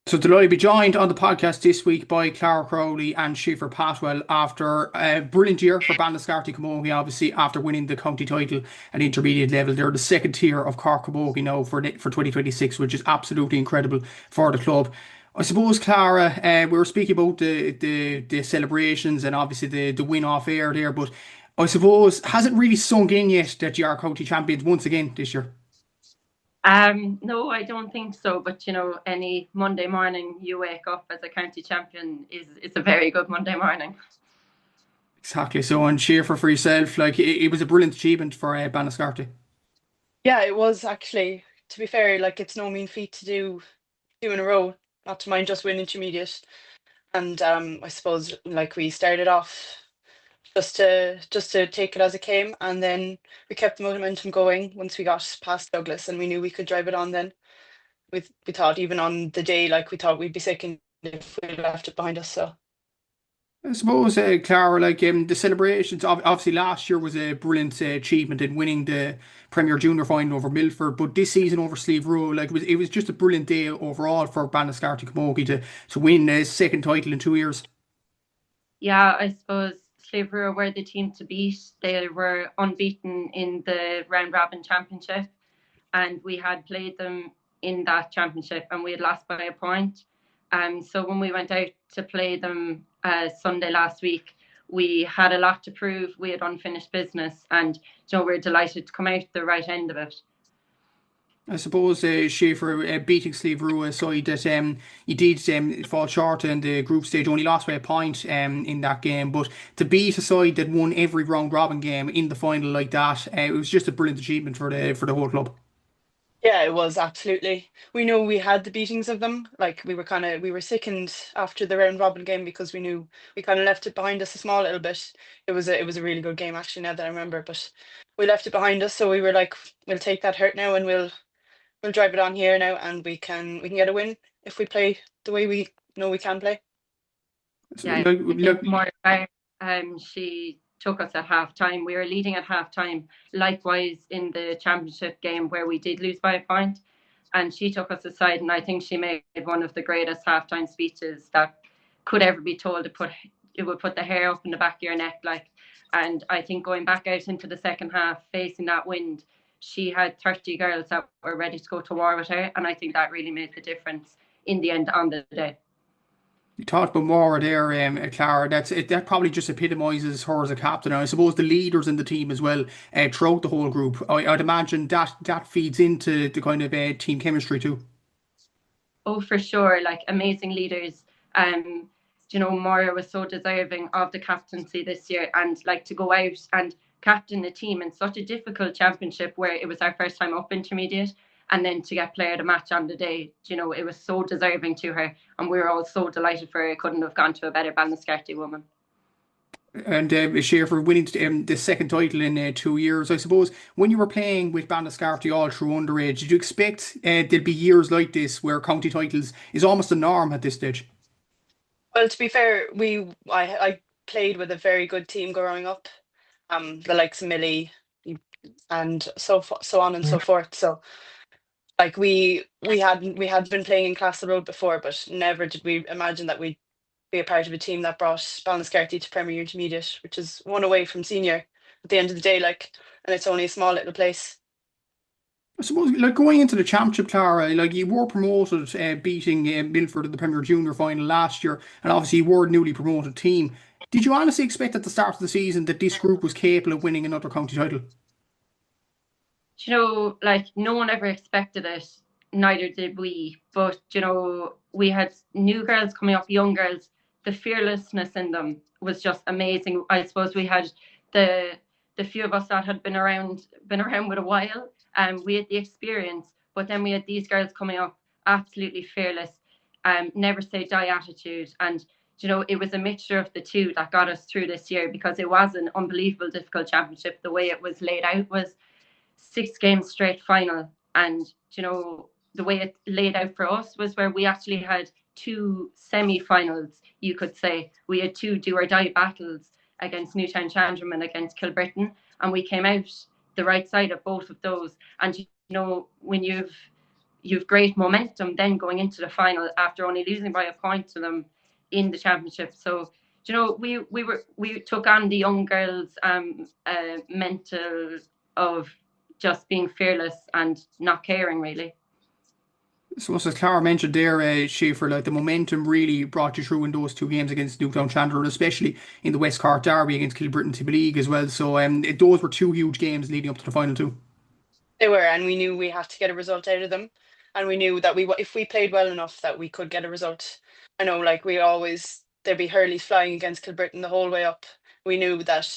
So delighted to be joined on the podcast this week by Clara, Crowley and Siofra Patwell after a brilliant year for Ballinascarthy Camogie, obviously after winning the county title at intermediate level. They're the second tier of Cork Camogie now for 2026, which is absolutely incredible for the club. I suppose, Clara, we were speaking about the celebrations and obviously the win off air there, but I suppose has it really sunk in yet that you are county champions once again this year? No, I don't think so. But any Monday morning you wake up as a county champion is a very good Monday morning. Exactly. So, and Schaefer for yourself, like it was a brilliant achievement for Banascarty. Yeah, it was actually, to be fair, like it's no mean feat to do two in a row, not to mind just winning intermediate. And I suppose like we started off just to take it as it came, and then we kept the momentum going once we got past Douglas, and we knew we could drive it on. Then we thought even on the day, like we thought we'd be second if we left it behind us. So I suppose, Clara, like the celebrations. Obviously, last year was a brilliant achievement in winning the Premier Junior final over Milford, but this season over Slieve Row, like it was just a brilliant day overall for Banascarty Camogie to win a second title in 2 years. Yeah, I suppose Sliver were the team to beat. They were unbeaten in the round robin championship, and we had played them in that championship, and we had lost by a point. So when we went out to play them Sunday last week, we had a lot to prove. We had unfinished business, and we were delighted to come out the right end of it. I suppose, Schaefer, beating Slieve Row aside that you did fall short in the group stage, only lost by a point in that game, but to beat a side that won every round robin game in the final like that, it was just a brilliant achievement for the whole club. yeah, it was absolutely. We know we had the beatings of them. Like we were sickened after the round robin game because we knew we kind of left it behind us a small little bit. It was a really good game actually now that I remember, but we left it behind us, so we were like, we'll take that hurt now and we'll drive it on here now, and we can get a win if we play the way we know we can play. So, Yeah, like, I think look, more she took us at half time. We were leading at half time, likewise in the championship game where we did lose by a point. And she took us aside, and I think she made one of the greatest halftime speeches that could ever be told. It would put the hair up in the back of your neck, like. And I think going back out into the second half, facing that wind, she had 30 girls that were ready to go to war with her, and I think that really made the difference in the end on the day. you talked about Maura there, Clara. That probably just epitomises her as a captain. And I suppose the leaders in the team as well, throughout the whole group. I'd imagine that feeds into the kind of team chemistry too. Oh, for sure, like amazing leaders. Moira was so deserving of the captaincy this year, and like to go out and captain the team in such a difficult championship where it was our first time up intermediate, and then to get player of the match on the day, it was so deserving to her, and we were all so delighted for her. It couldn't have gone to a better Ballinascarthy woman. And Schaefer winning the second title in 2 years. I suppose when you were playing with Bandascarty all through underage, did you expect there'd be years like this where county titles is almost the norm at this stage? Well, to be fair, I played with a very good team growing up, the likes of Millie and so on and so forth. So like we had been playing in Castle Road before, but never did we imagine that we'd be a part of a team that brought Ballinascarthy to Premier Intermediate, which is one away from senior at the end of the day, like, and it's only a small little place. I suppose, like going into the championship, Clara, like you were promoted, beating Milford in the Premier Junior final last year, and obviously you were a newly promoted team. Did you honestly expect at the start of the season that this group was capable of winning another county title? Like no one ever expected it, neither did we. But we had new girls coming up, young girls. The fearlessness in them was just amazing. I suppose we had the the few of us that had been around with a while, and we had the experience. But then we had these girls coming up, absolutely fearless, never say die attitude, and it was a mixture of the two that got us through this year because it was an unbelievable difficult championship. The way it was laid out was 6 games straight final. And, the way it laid out for us was where we actually had two semi-finals, you could say. We had two do or die battles against Newtown Chandram and against Kilbrittain. And we came out the right side of both of those. And, when you've you've great momentum then going into the final after only losing by a point to them in the championship. So we took on the young girls' mental of just being fearless and not caring really. So as Clara mentioned there, Schaefer, like the momentum really brought you through in those two games against Newtown Chandler, and especially in the West Cork Derby against Kilbritton Tibble League as well. So those were two huge games leading up to the final too. They were, and we knew we had to get a result out of them, and we knew that if we played well enough that we could get a result. I know, like we always there'd be hurleys flying against Kilbritton the whole way up. We knew that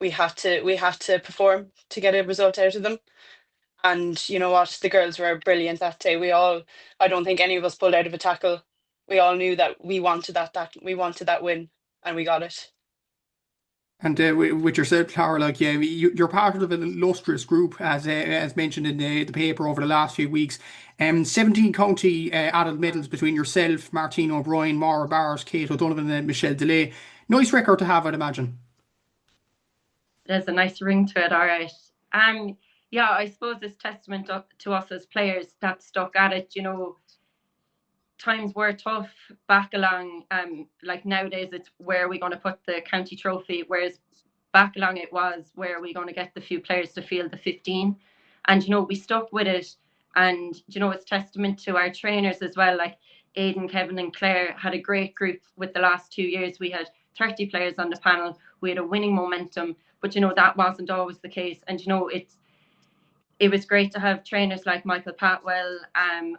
we had to perform to get a result out of them. And you know what? The girls were brilliant that day. I don't think any of us pulled out of a tackle. We all knew that we wanted that win, and we got it. And with yourself, Clara, like yeah, you're part of an illustrious group, as mentioned in the paper over the last few weeks. 17 county adult medals between yourself, Martine O'Brien, Maura Barrett, Kate O'Donovan, and Michelle DeLay. Nice record to have, I'd imagine. There's a nice ring to it, all right. Yeah, I suppose it's testament to us as players that stuck at it. Times were tough back along. Like nowadays, it's where are we going to put the county trophy, whereas back along it was where are we going to get the few players to field the 15, and we stuck with it, and it's testament to our trainers as well. Like Aidan, Kevin, and Claire had a great group with the last 2 years. We had 30 players on the panel. We had a winning momentum, but that wasn't always the case, and it was great to have trainers like Michael Patwell,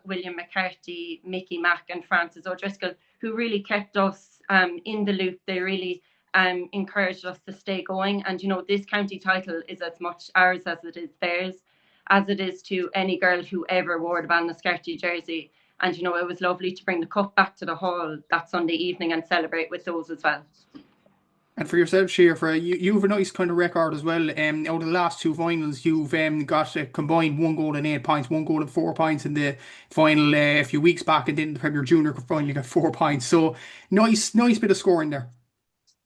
William McCarthy, Mickey Mack, and Francis O'Driscoll, who really kept us in the loop. They really encouraged us to stay going. And, this county title is as much ours as it is theirs, as it is to any girl who ever wore the Ballinascarthy jersey. And, it was lovely to bring the cup back to the hall that Sunday evening and celebrate with those as well. And for yourself, Siofra, you have a nice kind of record as well. Out of the last two finals, you've got a combined 1 goal and 8 points, 1 goal and 4 points in the final a few weeks back, and then the Premier Junior final, you got 4 points. So nice bit of scoring there.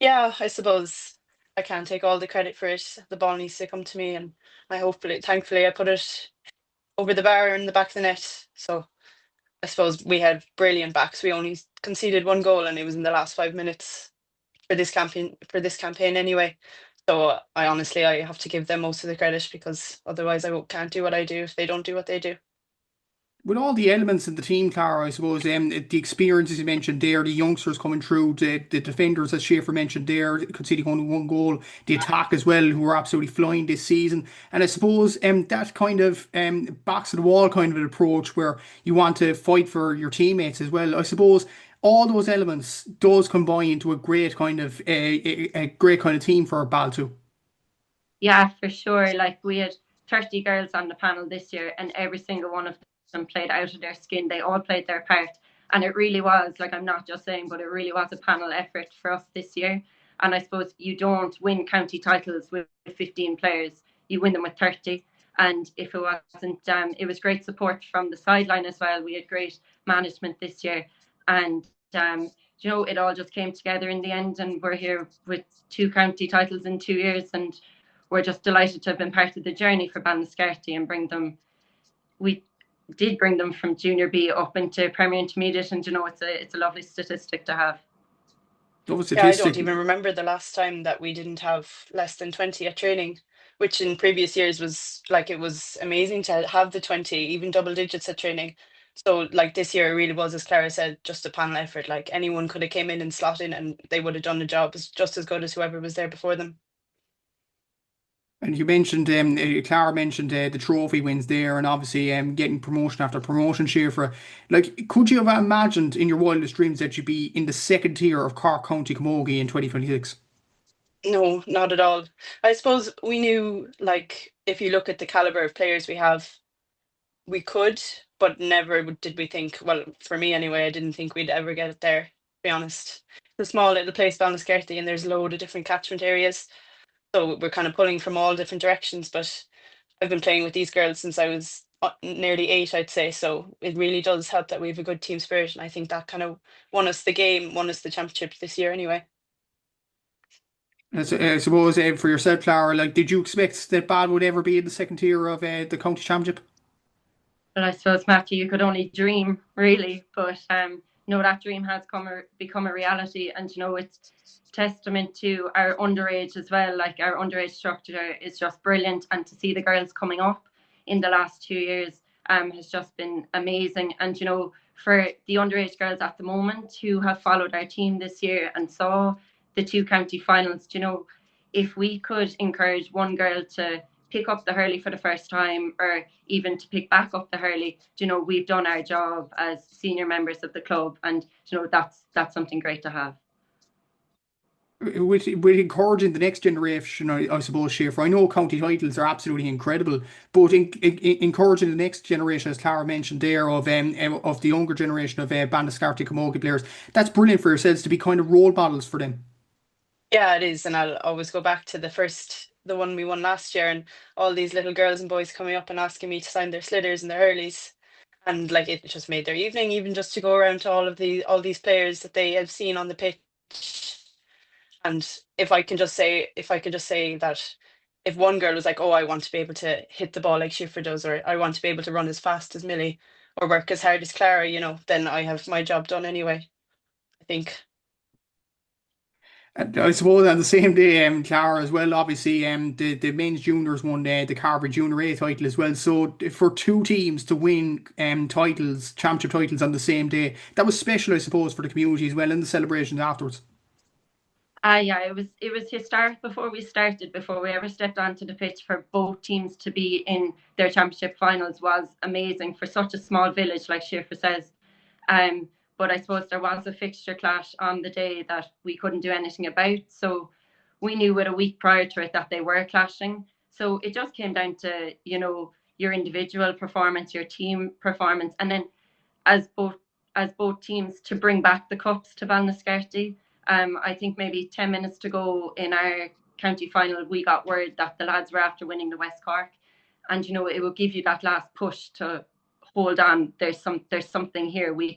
Yeah, I suppose I can't take all the credit for it. The ball needs to come to me, and thankfully, I put it over the bar in the back of the net. So I suppose we had brilliant backs. We only conceded 1 goal, and it was in the last 5 minutes for this campaign. Anyway. So I have to give them most of the credit because otherwise can't do what I do if they don't do what they do. With all the elements in the team, Clara, I suppose, the experiences you mentioned there, the youngsters coming through, the defenders, as Schaefer mentioned there, conceding only 1 goal, the attack as well, who are absolutely flying this season. And I suppose that kind of backs to the wall kind of an approach where you want to fight for your teammates as well. I suppose all those elements does combine into a great kind of a great kind of team for Bal too. Yeah, for sure. Like we had 30 girls on the panel this year, and every single one of them played out of their skin. They all played their part. And it really was, like, I'm not just saying, but it really was a panel effort for us this year. And I suppose you don't win county titles with 15 players, you win them with 30. And if it wasn't, it was great support from the sideline as well. We had great management this year. And, it all just came together in the end. And we're here with 2 county titles in 2 years. And we're just delighted to have been part of the journey for Ballinascarthy and bring them. We did bring them from Junior B up into Premier Intermediate, and it's a lovely statistic to have. Yeah, I don't even remember the last time that we didn't have less than 20 at training, which in previous years was like it was amazing to have the 20, even double digits at training. So like this year it really was, as Clara said, just a panel effort. Like anyone could have came in and slot in and they would have done the job just as good as whoever was there before them. And you mentioned, Clara mentioned the trophy wins there, and obviously getting promotion after promotion. Share like, could you have imagined in your wildest dreams that you'd be in the second tier of Cork County Camogie in 2026? No, not at all. I suppose we knew, like, if you look at the caliber of players we have, we could, but never did we think. Well, for me anyway, I didn't think we'd ever get it there. To be honest, it's a small little place, Ballinascarthy, and there's a load of different catchment areas. So we're kind of pulling from all different directions, but I've been playing with these girls since I was nearly 8, I'd say. So it really does help that we have a good team spirit. And I think that kind of won us the championship this year anyway. I suppose for yourself, Clara, like, did you expect that Bad would ever be in the second tier of the county championship? Well, I suppose, Matthew, you could only dream, really, but no, that dream has become a reality, and it's testament to our underage as well. Like, our underage structure is just brilliant, and to see the girls coming up in the last 2 years has just been amazing. And for the underage girls at the moment who have followed our team this year and saw the two county finals, if we could encourage one girl to pick up the hurley for the first time, or even to pick back up the hurley, we've done our job as senior members of the club, and that's something great to have. With encouraging the next generation, I suppose, Siofra. I know county titles are absolutely incredible, but encouraging the next generation, as Clara mentioned there, of the younger generation of Ballinascarthy camogie players, that's brilliant for yourselves to be kind of role models for them. Yeah, it is, and I'll always go back to the one we won last year, and all these little girls and boys coming up and asking me to sign their slitters and their hurleys, and like it just made their evening, even just to go around to all these players that they have seen on the pitch. And if I could just say that if one girl was like, oh, I want to be able to hit the ball like Siofra does, or I want to be able to run as fast as Millie, or work as hard as Clara, then I have my job done anyway, I think. And I suppose on the same day, Clara as well. Obviously, the men's juniors won the Carberry Junior A title as well. So for two teams to win championship titles on the same day, that was special, I suppose, for the community as well, and the celebrations afterwards. Yeah, it was historic before we ever stepped onto the pitch. For both teams to be in their championship finals was amazing for such a small village, like Siofra says. But I suppose there was a fixture clash on the day that we couldn't do anything about. So we knew with a week prior to it that they were clashing. So it just came down to, your individual performance, your team performance, and then as both teams to bring back the cups to Ballinascarthy. I think maybe 10 minutes to go in our county final, we got word that the lads were after winning the West Cork, and it will give you that last push to hold on. There's something here. We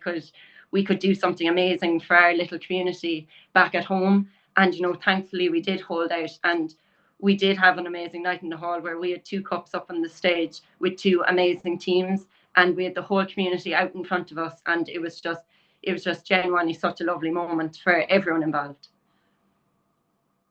could do something amazing for our little community back at home, and thankfully we did hold out, and we did have an amazing night in the hall where we had two cups up on the stage with two amazing teams, and we had the whole community out in front of us, and it was just genuinely such a lovely moment for everyone involved.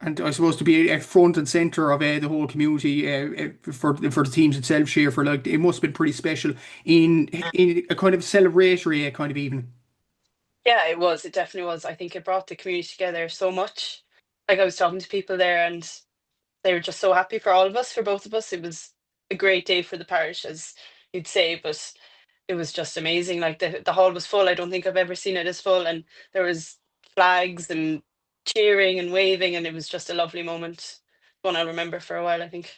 And I suppose to be a front and centre of the whole community for the teams itself, Siofra, like it must have been pretty special in a kind of celebratory kind of evening. Yeah, it was. It definitely was. I think it brought the community together so much. Like, I was talking to people there, and they were just so happy for all of us, for both of us. It was a great day for the parish, as you'd say, but it was just amazing. Like, the hall was full. I don't think I've ever seen it as full, and there was flags and cheering and waving, and it was just a lovely moment. One I'll remember for a while, I think.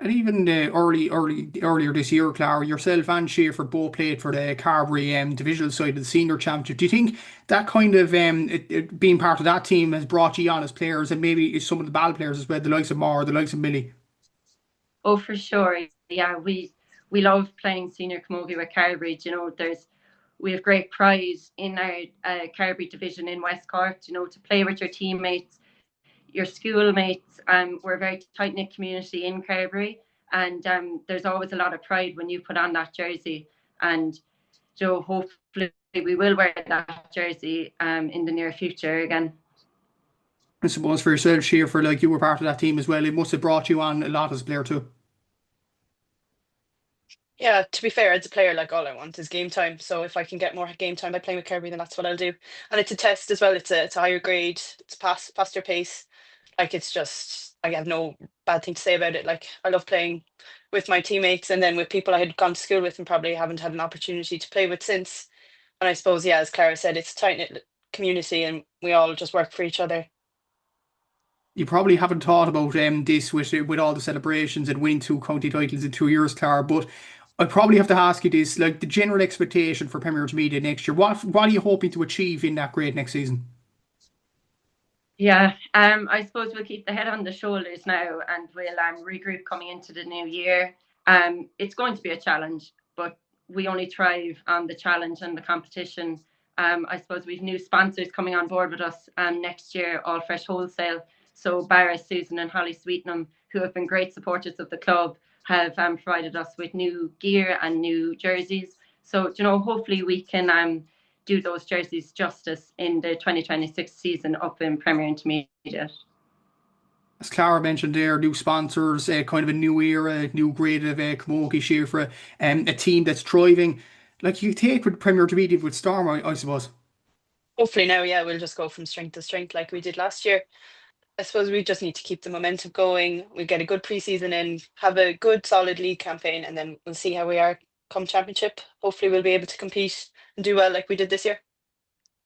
And even earlier this year, Clara, yourself and Siofra both played for the Carberry divisional side of the senior championship. Do you think that kind of being part of that team has brought you on as players, and maybe some of the ball players as well, the likes of Mar, the likes of Millie? Oh, for sure. Yeah, we love playing senior camogie with Carberry. We have great pride in our Carberry division in West Cork. To play with your teammates, your schoolmates. We're a very tight knit community in Carberry, and there's always a lot of pride when you put on that jersey. And hopefully we will wear that jersey in the near future again. I suppose for yourself, Siofra, like you were part of that team as well, it must have brought you on a lot as a player too. Yeah, to be fair, as a player, like all I want is game time. So if I can get more game time by playing with Kirby, then that's what I'll do. And it's a test as well. It's a higher grade. It's faster pace. Like, it's just, I have no bad thing to say about it. Like, I love playing with my teammates, and then with people I had gone to school with and probably haven't had an opportunity to play with since. And I suppose, yeah, as Clara said, it's a tight knit community, and we all just work for each other. You probably haven't thought about this with all the celebrations and winning two county titles in 2 years, Clara, but I probably have to ask you this, like the general expectation for Premier Media next year. What are you hoping to achieve in that grade next season? Yeah, I suppose we'll keep the head on the shoulders now, and we'll regroup coming into the new year. It's going to be a challenge, but we only thrive on the challenge and the competition. I suppose we've new sponsors coming on board with us next year, All Fresh Wholesale. So Barra, Susan and Holly Sweetenham, who have been great supporters of the club, have provided us with new gear and new jerseys. So, hopefully we can do those jerseys justice in the 2026 season up in Premier Intermediate. As Clara mentioned there, new sponsors, kind of a new era, new grade of camogie Siofra, a team that's thriving. Like you take with Premier Intermediate with Storm, I suppose. Hopefully now, yeah, we'll just go from strength to strength like we did last year. I suppose we just need to keep the momentum going. We get a good preseason in, have a good solid league campaign, and then we'll see how we are come championship. Hopefully we'll be able to compete and do well like we did this year.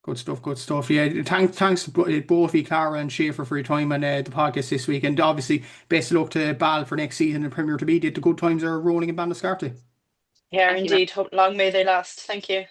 Good stuff, good stuff. Yeah, thanks to both of you, Clara and Siofra, for your time on the podcast this week. And obviously, best of luck to Bal for next season in Premier Intermediate. The good times are rolling in Ballinascarthy. Yeah, Thank you, indeed. Hope long may they last. Thank you.